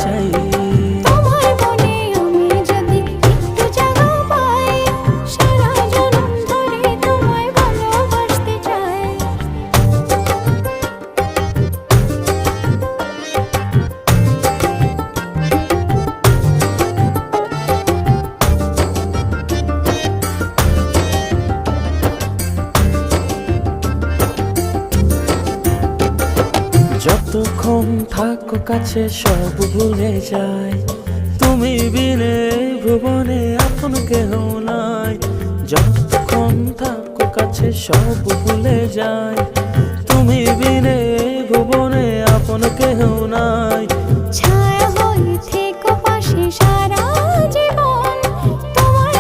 চাই। তোমার মনে আমি যদি একটু জায়গা পাই, সারা জনম ধরে তোমায় ভালোবাসতে চাই। যতক্ষণ থাকো কাছে সব ভুলে যাই, তুমি বিনে ভুবনে আপন কেহ নাই। যতক্ষণ থাকো কাছে সব ভুলে যাই, তুমি বিনে ভুবনে আপন কেহ নাই।